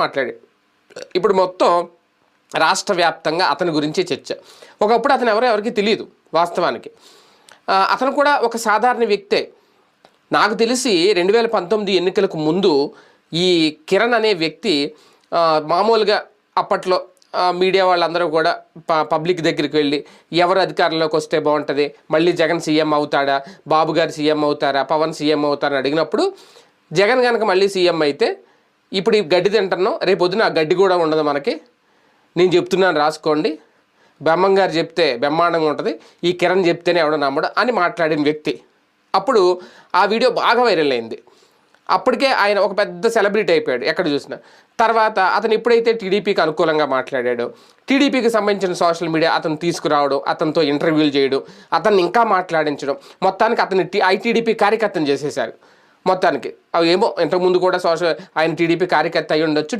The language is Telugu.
మాట్లాడాడు. ఇప్పుడు మొత్తం రాష్ట్ర వ్యాప్తంగా అతని గురించి చర్చ. ఒకప్పుడు అతను ఎవరికి తెలియదు వాస్తవానికి. అతను కూడా ఒక సాధారణ వ్యక్తే. నాకు తెలిసి 2019 ఎన్నికలకు ముందు ఈ కిరణ్ అనే వ్యక్తి మామూలుగా అప్పట్లో మీడియా వాళ్ళందరూ కూడా పబ్లిక్ దగ్గరికి వెళ్ళి ఎవరు అధికారంలోకి వస్తే బాగుంటుంది, మళ్ళీ జగన్ సీఎం అవుతాడా, బాబు గారు సీఎం అవుతారా, పవన్ సీఎం అవుతారని అడిగినప్పుడు జగన్ కనుక మళ్ళీ సీఎం అయితే ఇప్పుడు ఈ గడ్డి తింటున్నాం, రేపు పొద్దున ఆ గడ్డి కూడా ఉండదు మనకి, నేను చెప్తున్నాను రాసుకోండి, బెమ్మం గారు చెప్తే బ్రహ్మాండంగా ఉంటుంది, ఈ కిరణ్ చెప్తేనే ఎవడో నమ్మడు అని మాట్లాడిన వ్యక్తి. అప్పుడు ఆ వీడియో బాగా వైరల్ అయింది. అప్పటికే ఆయన ఒక పెద్ద సెలబ్రిటీ అయిపోయాడు ఎక్కడ చూసినా. తర్వాత అతను ఎప్పుడైతే టీడీపీకి అనుకూలంగా మాట్లాడాడో, టీడీపీకి సంబంధించిన సోషల్ మీడియా అతను తీసుకురావడం, అతనితో ఇంటర్వ్యూలు చేయడం, అతన్ని ఇంకా మాట్లాడించడం, మొత్తానికి అతన్ని ఐటీడీపీ కార్యకర్తను చేసేశారు మొత్తానికి. అవి ఏమో ఇంతకుముందు కూడా ఆయన టీడీపీ కార్యకర్త అయి ఉండొచ్చు.